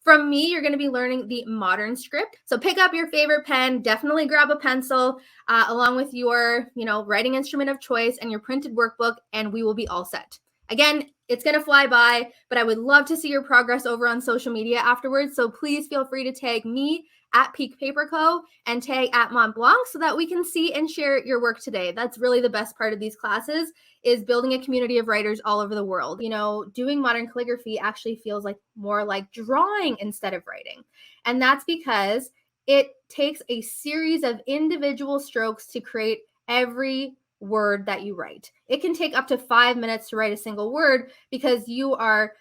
From me, you're going to be learning the modern script. So pick up your favorite pen, definitely grab a pencil along with your, writing instrument of choice and your printed workbook, and we will be all set. Again, it's going to fly by, but I would love to see your progress over on social media afterwards. So please feel free to tag me at Peak Paper Co. and tag at Montblanc so that we can see and share your work today. That's really the best part of these classes, is building a community of writers all over the world. Doing modern calligraphy actually feels like more like drawing instead of writing. And that's because it takes a series of individual strokes to create every word that you write. It can take up to 5 minutes to write a single word because you are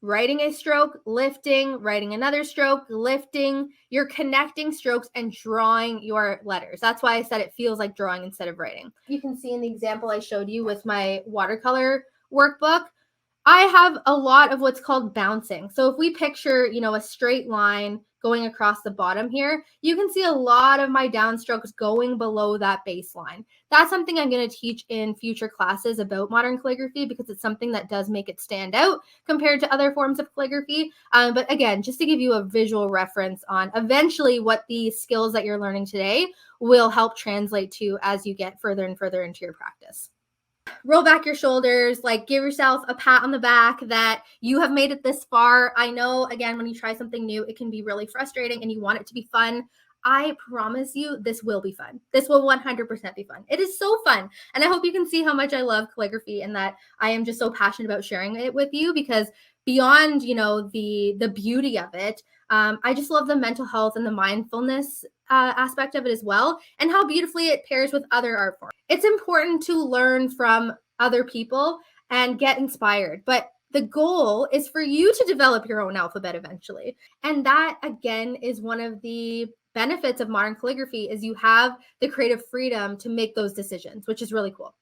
writing a stroke, lifting, writing another stroke, lifting. You're connecting strokes and drawing your letters. That's why I said it feels like drawing instead of writing. You can see in the example I showed you with my watercolor workbook, I have a lot of what's called bouncing. So if we picture, a straight line going across the bottom here, you can see a lot of my downstrokes going below that baseline. That's something I'm going to teach in future classes about modern calligraphy because it's something that does make it stand out compared to other forms of calligraphy. But again, just to give you a visual reference on eventually what the skills that you're learning today will help translate to as you get further and further into your practice. Roll back your shoulders, give yourself a pat on the back that you have made it this far. I know, again, when you try something new, it can be really frustrating and you want it to be fun. I promise you this will be fun. This will 100% be fun. It is so fun. And I hope you can see how much I love calligraphy and that I am just so passionate about sharing it with you because beyond, the beauty of it, I just love the mental health and the mindfulness aspect of it as well, and how beautifully it pairs with other art forms. It's important to learn from other people and get inspired, but the goal is for you to develop your own alphabet eventually. And that, again, is one of the benefits of modern calligraphy, is you have the creative freedom to make those decisions, which is really cool.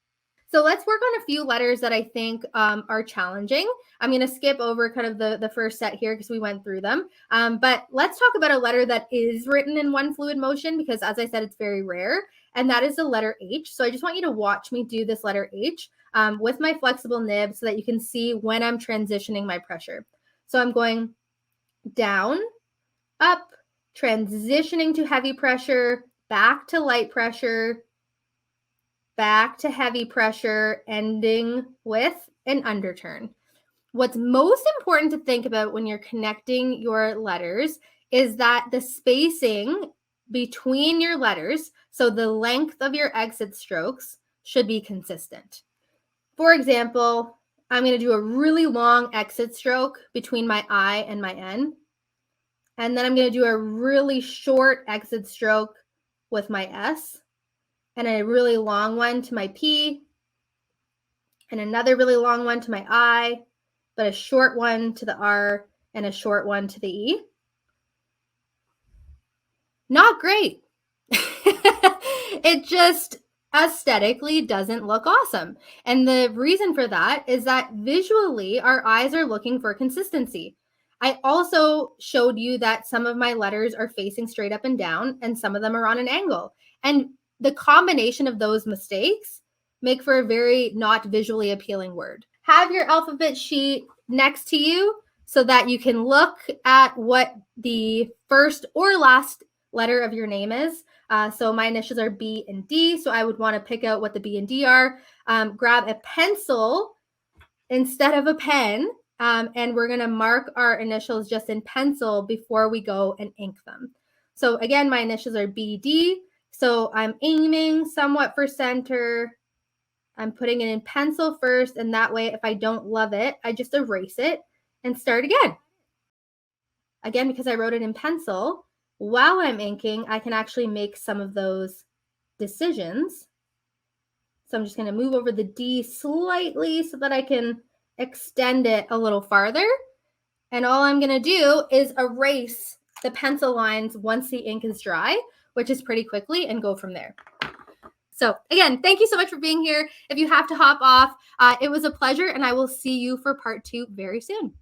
So let's work on a few letters that I think are challenging. I'm going to skip over kind of the first set here because we went through them. But let's talk about a letter that is written in one fluid motion because, as I said, it's very rare, and that is the letter H. So I just want you to watch me do this letter H with my flexible nib so that you can see when I'm transitioning my pressure. So I'm going down, up, transitioning to heavy pressure, back to light pressure, back to heavy pressure, ending with an underturn. What's most important to think about when you're connecting your letters is that the spacing between your letters, so the length of your exit strokes, should be consistent. For example, I'm going to do a really long exit stroke between my I and my N. And then I'm going to do a really short exit stroke with my S, and a really long one to my P, and another really long one to my I, but a short one to the R, and a short one to the E. Not great. It just aesthetically doesn't look awesome. And the reason for that is that visually our eyes are looking for consistency. I also showed you that some of my letters are facing straight up and down, and some of them are on an angle. And the combination of those mistakes make for a very not visually appealing word. Have your alphabet sheet next to you so that you can look at what the first or last letter of your name is. So my initials are B and D, so I would want to pick out what the B and D are. Grab a pencil instead of a pen, and we're going to mark our initials just in pencil before we go and ink them. So again, my initials are BD. So I'm aiming somewhat for center. I'm putting it in pencil first, and that way if I don't love it, I just erase it and start again. Again, because I wrote it in pencil, while I'm inking, I can actually make some of those decisions. So I'm just going to move over the D slightly so that I can extend it a little farther. And all I'm going to do is erase the pencil lines once the ink is dry, which is pretty quickly, and go from there. So again, thank you so much for being here. If you have to hop off, it was a pleasure, and I will see you for part 2 very soon.